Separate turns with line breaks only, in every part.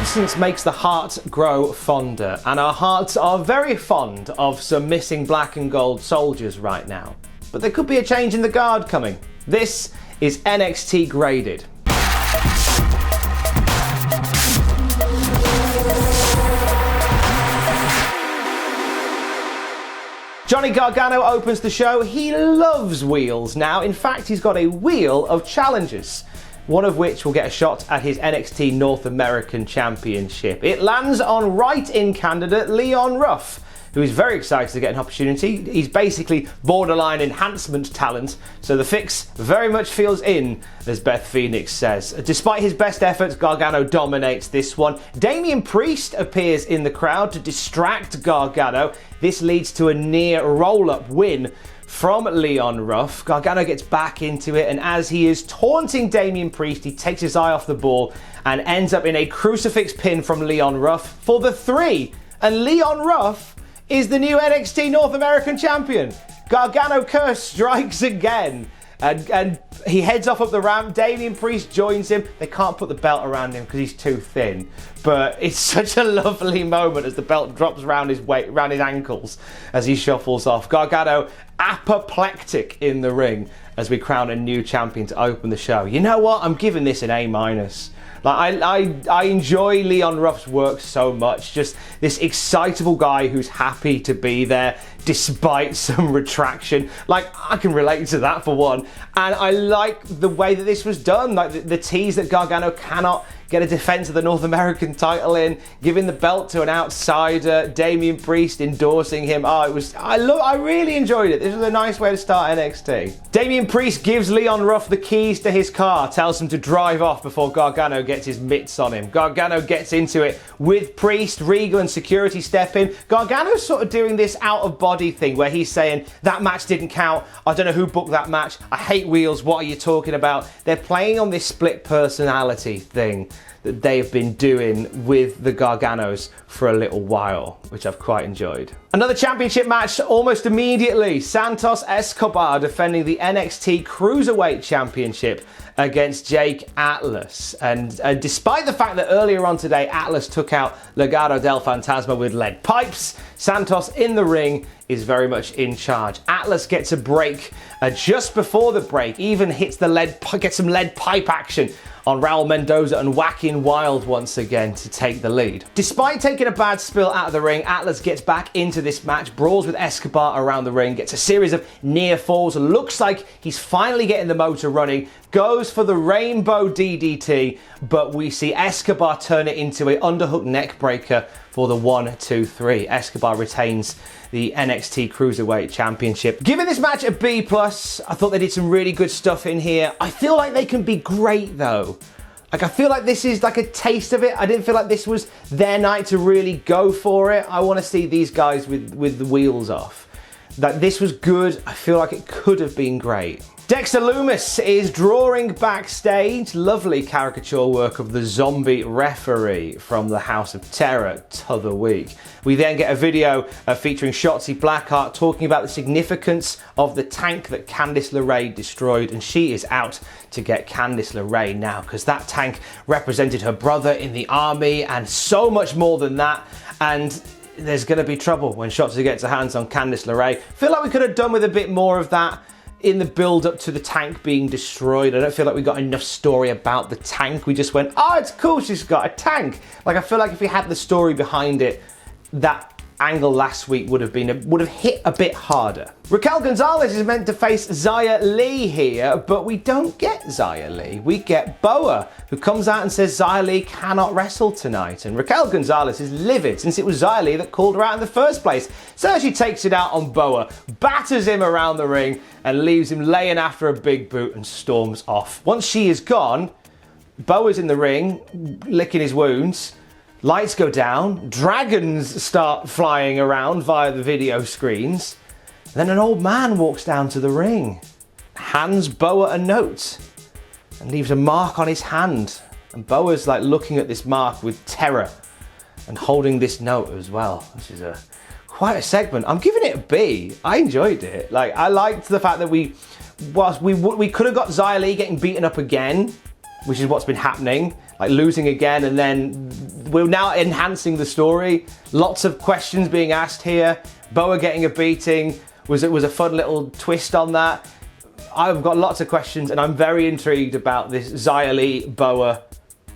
Absence makes the heart grow fonder, and our hearts are very fond of some missing black and gold soldiers right now. But there could be a change in the guard coming. This is NXT Graded. Johnny Gargano opens the show. He loves wheels now. In fact, he's got a wheel of challenges, one of which will get a shot at his NXT North American Championship. It lands on write-in candidate Leon Ruff, who is very excited to get an opportunity. He's basically borderline enhancement talent, so the fix very much feels in, as Beth Phoenix says. Despite his best efforts, Gargano dominates this one. Damian Priest appears in the crowd to distract Gargano. This leads to a near roll-up win from Leon Ruff. Gargano gets back into it, and as he is taunting Damian Priest, he takes his eye off the ball and ends up in a crucifix pin from Leon Ruff for the 3. And Leon Ruff is the new NXT North American Champion. Gargano curse strikes again. And he heads off up the ramp. Damian Priest joins him. They can't put the belt around him because he's too thin. But it's such a lovely moment as the belt drops around his ankles as he shuffles off. Gargano apoplectic in the ring as we crown a new champion to open the show. You know what? I'm giving this an A-. Like I enjoy Leon Ruff's work so much. Just this excitable guy who's happy to be there despite some retraction. Like, I can relate to that for one. And I like the way that this was done. Like the tease that Gargano cannot get a defense of the North American title in, giving the belt to an outsider, Damian Priest endorsing him. I really enjoyed it. This was a nice way to start NXT. Damian Priest gives Leon Ruff the keys to his car, tells him to drive off before Gargano gets his mitts on him. Gargano gets into it with Priest, Regal and security step in. Gargano's sort of doing this out of body thing where he's saying, that match didn't count, I don't know who booked that match, I hate wheels, what are you talking about? They're playing on this split personality thing that they've been doing with the Garganos for a little while, which I've quite enjoyed. Another championship match almost immediately. Santos Escobar defending the NXT Cruiserweight Championship against Jake Atlas. And despite the fact that earlier on today Atlas took out Legado del Fantasma with lead pipes, Santos in the ring is very much in charge. Atlas gets a break just before the break, even gets some lead pipe action on Raul Mendoza and Whacking Wild once again to take the lead. Despite taking a bad spill out of the ring, Atlas gets back into this match, brawls with Escobar around the ring, gets a series of near falls, looks like he's finally getting the motor running, goes for the Rainbow DDT, but we see Escobar turn it into an underhook neck breaker for the 1, 2, 3. Escobar retains the NXT Cruiserweight Championship. Giving this match a B+, I thought they did some really good stuff in here. I feel like they can be great though. Like, I feel like this is like a taste of it. I didn't feel like this was their night to really go for it. I want to see these guys with the wheels off. That this was good. I feel like it could have been great. Dexter Lumis is drawing backstage. Lovely caricature work of the zombie referee from the House of Terror t'other week. We then get a video featuring Shotzi Blackheart talking about the significance of the tank that Candice LeRae destroyed, and she is out to get Candice LeRae now because that tank represented her brother in the army and so much more than that. And there's going to be trouble when Shotzi gets her hands on Candice LeRae. Feel like we could have done with a bit more of that in the build up to the tank being destroyed. I don't feel like we got enough story about the tank. We just went, oh, it's cool, she's got a tank. Like, I feel like if we had the story behind it, that angle last week would have hit a bit harder. Raquel González is meant to face Xia Li here, but we don't get Xia Li. We get Boa, who comes out and says Xia Li cannot wrestle tonight. And Raquel González is livid since it was Xia Li that called her out in the first place. So she takes it out on Boa, batters him around the ring, and leaves him laying after a big boot and storms off. Once she is gone, Boa's in the ring, licking his wounds. Lights go down, dragons start flying around via the video screens. Then an old man walks down to the ring, hands Boa a note, and leaves a mark on his hand. And Boa's like looking at this mark with terror and holding this note as well. This is quite a segment. I'm giving it a B. I enjoyed it. Like, I liked the fact that whilst we could have got Xia Li getting beaten up again, which is what's been happening, like losing again, and then we're now enhancing the story. Lots of questions being asked here. Boa getting a beating was a fun little twist on that. I've got lots of questions, and I'm very intrigued about this Xia Li Boa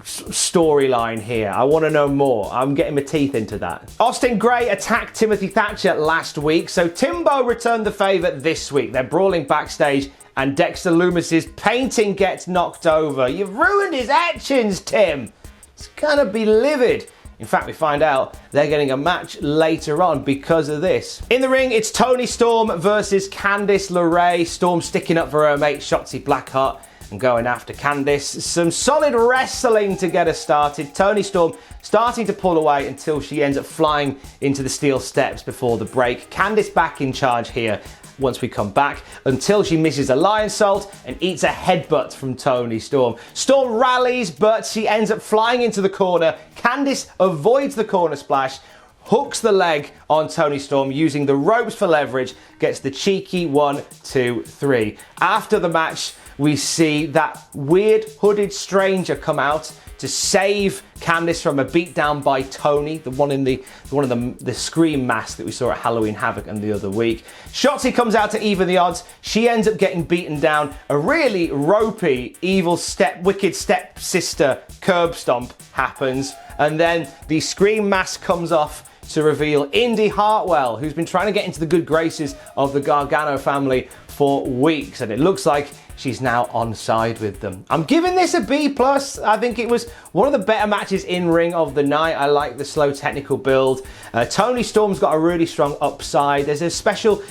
storyline here. I want to know more. I'm getting my teeth into that. Austin Gray attacked Timothy Thatcher last week, so Timbo returned the favour this week. They're brawling backstage, and Dexter Lumis's painting gets knocked over. You've ruined his actions, Tim. It's gonna be livid. In fact, we find out they're getting a match later on because of this. In the ring, it's Toni Storm versus Candice LeRae. Storm sticking up for her mate Shotzi Blackheart and going after Candice. Some solid wrestling to get her started. Toni Storm starting to pull away until she ends up flying into the steel steps before the break. Candice back in charge here once we come back, until she misses a lion salt and eats a headbutt from Toni Storm. Storm rallies, but she ends up flying into the corner. Candice avoids the corner splash, hooks the leg on Toni Storm using the ropes for leverage, gets the cheeky 1, 2, 3. After the match, we see that weird hooded stranger come out to save Candice from a beatdown by Toni, the one in the Scream mask that we saw at Halloween Havoc and the other week. Shotzi comes out to even the odds. She ends up getting beaten down. A really ropey, evil wicked stepsister curb stomp happens, and then the Scream mask comes off to reveal Indy Hartwell, who's been trying to get into the good graces of the Gargano family for weeks, and it looks like she's now on side with them. I'm giving this a B+. I think it was one of the better matches in ring of the night. I like the slow technical build. Toni Storm's got a really strong upside. There's a special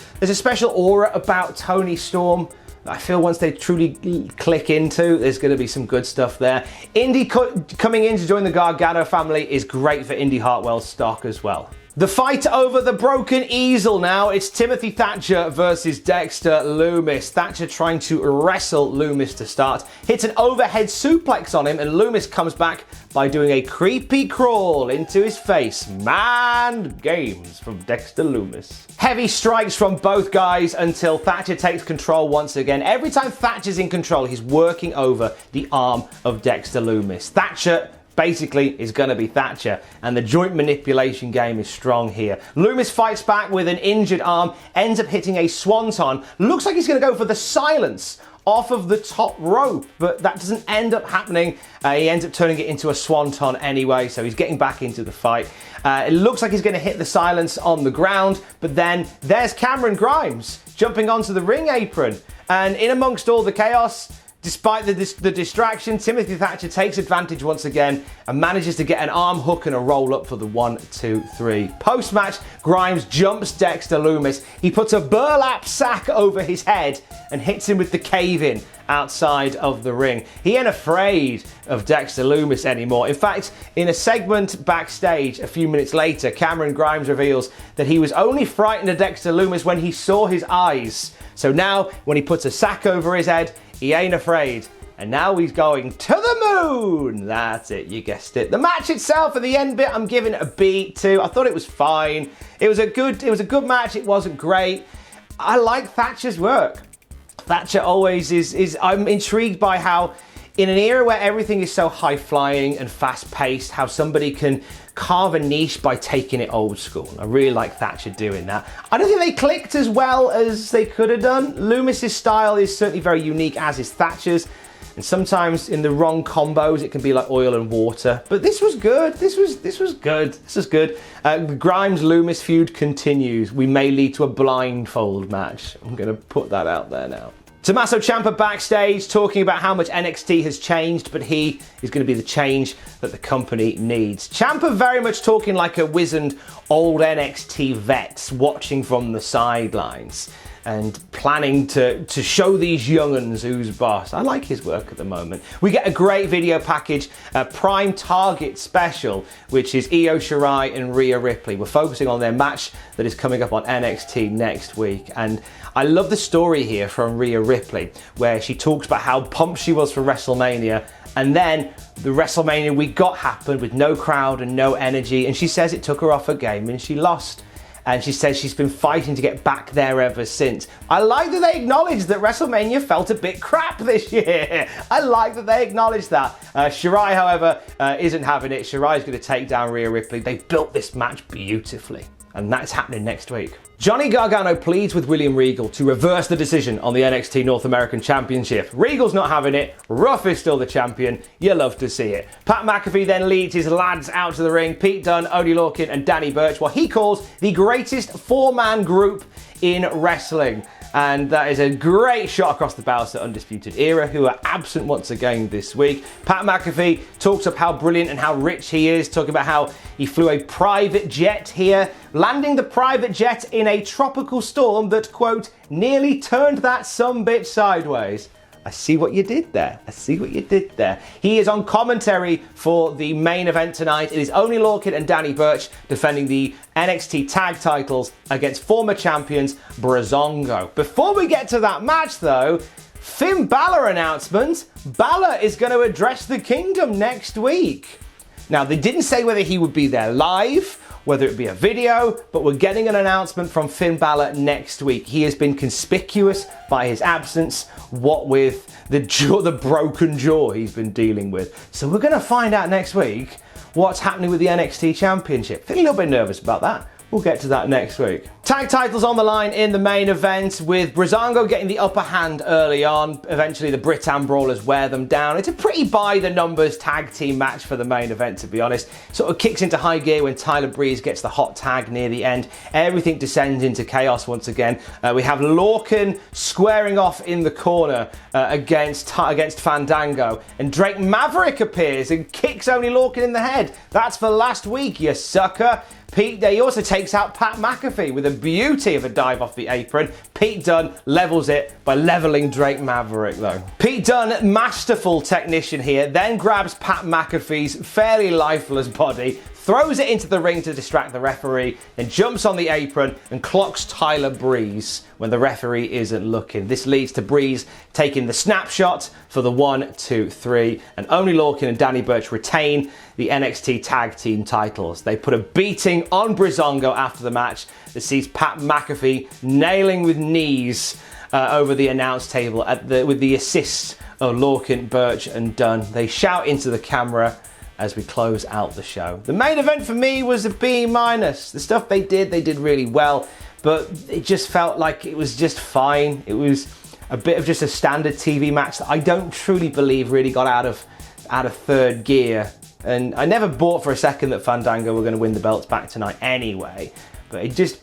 aura about Toni Storm. I feel once they truly click into, there's going to be some good stuff there. Indy coming in to join the Gargano family is great for Indy Hartwell's stock as well. The fight over the broken easel now. It's Timothy Thatcher versus Dexter Lumis. Thatcher trying to wrestle Lumis to start. Hits an overhead suplex on him, and Lumis comes back by doing a creepy crawl into his face. Mind games from Dexter Lumis. Heavy strikes from both guys until Thatcher takes control once again. Every time Thatcher's in control, he's working over the arm of Dexter Lumis. Thatcher basically is going to be Thatcher, and the joint manipulation game is strong here. Lumis fights back with an injured arm, ends up hitting a swanton. Looks like he's going to go for the silence off of the top rope, but that doesn't end up happening. He ends up turning it into a swanton anyway, so he's getting back into the fight. It looks like he's going to hit the silence on the ground, but then there's Cameron Grimes jumping onto the ring apron, and in amongst all the chaos, despite the distraction, Timothy Thatcher takes advantage once again and manages to get an arm hook and a roll up for the 1, 2, 3. Post-match, Grimes jumps Dexter Lumis. He puts a burlap sack over his head and hits him with the cave-in outside of the ring. He ain't afraid of Dexter Lumis anymore. In fact, in a segment backstage a few minutes later, Cameron Grimes reveals that he was only frightened of Dexter Lumis when he saw his eyes. So now, when he puts a sack over his head, he ain't afraid. And now he's going to the moon. That's it, you guessed it. The match itself, at the end bit, I'm giving it a B too. I thought it was fine. It was a good match. It wasn't great. I like Thatcher's work. Thatcher always is. I'm intrigued by how, in an era where everything is so high-flying and fast-paced, how somebody can carve a niche by taking it old school. I really like Thatcher doing that. I don't think they clicked as well as they could have done. Loomis's style is certainly very unique, as is Thatcher's. And sometimes in the wrong combos, it can be like oil and water. But this was good. This was good. This was good. The Grimes-Loomis feud continues. We may lead to a blindfold match. I'm going to put that out there now. Tommaso Ciampa backstage talking about how much NXT has changed, but he is going to be the change that the company needs. Ciampa very much talking like a wizened old NXT vet, watching from the sidelines and planning to show these young'uns who's boss. I like his work at the moment. We get a great video package, a Prime Target special, which is Io Shirai and Rhea Ripley. We're focusing on their match that is coming up on NXT next week. And I love the story here from Rhea Ripley, where she talks about how pumped she was for WrestleMania, and then the WrestleMania we got happened with no crowd and no energy, and she says it took her off her game and she lost. and she says she's been fighting to get back there ever since. I like that they acknowledge that WrestleMania felt a bit crap this year. I like that they acknowledge that. Shirai, however, isn't having it. Shirai's going to take down Rhea Ripley. They built this match beautifully, and that's happening next week. Johnny Gargano pleads with William Regal to reverse the decision on the NXT North American Championship. Regal's not having it. Ruff is still the champion. You love to see it. Pat McAfee then leads his lads out to the ring. Pete Dunne, Oney Lorcan and Danny Burch, what he calls the greatest four-man group in wrestling. And that is a great shot across the bows to Undisputed Era, who are absent once again this week. Pat McAfee talks up how brilliant and how rich he is, talking about how he flew a private jet here, landing the private jet in a tropical storm that, quote, nearly turned that sumbitch sideways. I see what you did there. I see what you did there. He is on commentary for the main event tonight. It is Oney Lorcan and Danny Burch defending the NXT tag titles against former champions Breezango. Before we get to that match though, Finn Balor announcement. Balor is going to address the kingdom next week. Now, they didn't say whether he would be there live, whether it be a video, but we're getting an announcement from Finn Balor next week. He has been conspicuous by his absence, what with the broken jaw he's been dealing with. So we're going to find out next week what's happening with the NXT Championship. Feeling a little bit nervous about that. We'll get to that next week. Tag titles on the line in the main event, with Breezango getting the upper hand early on. Eventually the Britann Brawlers wear them down. It's a pretty by-the-numbers tag team match for the main event, to be honest. Sort of kicks into high gear when Tyler Breeze gets the hot tag near the end. Everything descends into chaos once again. We have Lorcan squaring off in the corner against Fandango. And Drake Maverick appears and kicks Oney Lorcan in the head. That's for last week, you sucker. He also takes out Pat McAfee with a beauty of a dive off the apron. Pete Dunne levels it by leveling Drake Maverick though. Pete Dunne, masterful technician here, then grabs Pat McAfee's fairly lifeless body, throws it into the ring to distract the referee, then jumps on the apron and clocks Tyler Breeze when the referee isn't looking. This leads to Breeze taking the snapshot for the 1, 2, 3, and Oney Lorcan and Danny Burch retain the NXT tag team titles. They put a beating on Breezango after the match that sees Pat McAfee nailing with knees over the announce table with the assist of Lorcan, Burch and Dunne. They shout into the camera as we close out the show. The main event for me was a B-. The stuff they did really well, but it just felt like it was just fine. It was a bit of just a standard TV match that I don't truly believe really got out of third gear. And I never bought for a second that Fandango were going to win the belts back tonight anyway, but it just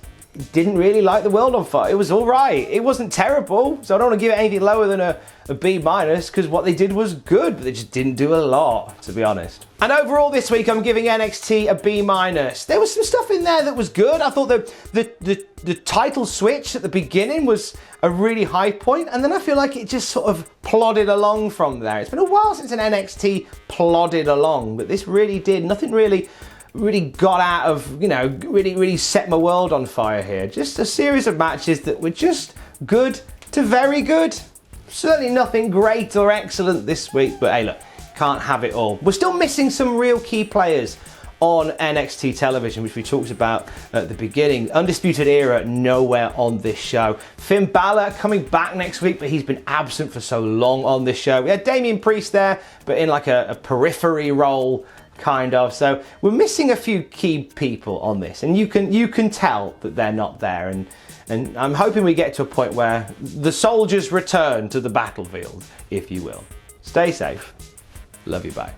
didn't really light the world on fire. It was all right. It wasn't terrible, so I don't want to give it anything lower than a B-, because what they did was good, but they just didn't do a lot, to be honest. And overall this week, I'm giving NXT a B-. There was some stuff in there that was good. I thought the title switch at the beginning was a really high point, and then I feel like it just sort of plodded along from there. It's been a while since an NXT plodded along, but this really did. Nothing really got out of, really set my world on fire here. Just a series of matches that were just good to very good. Certainly nothing great or excellent this week, but hey, look, can't have it all. We're still missing some real key players on NXT television, which we talked about at the beginning. Undisputed Era, nowhere on this show. Finn Balor coming back next week, but he's been absent for so long on this show. We had Damian Priest there, but in like a periphery role, kind of. So we're missing a few key people on this, and you can tell that they're not there. And I'm hoping we get to a point where the soldiers return to the battlefield, if you will. Stay safe. Love you, bye.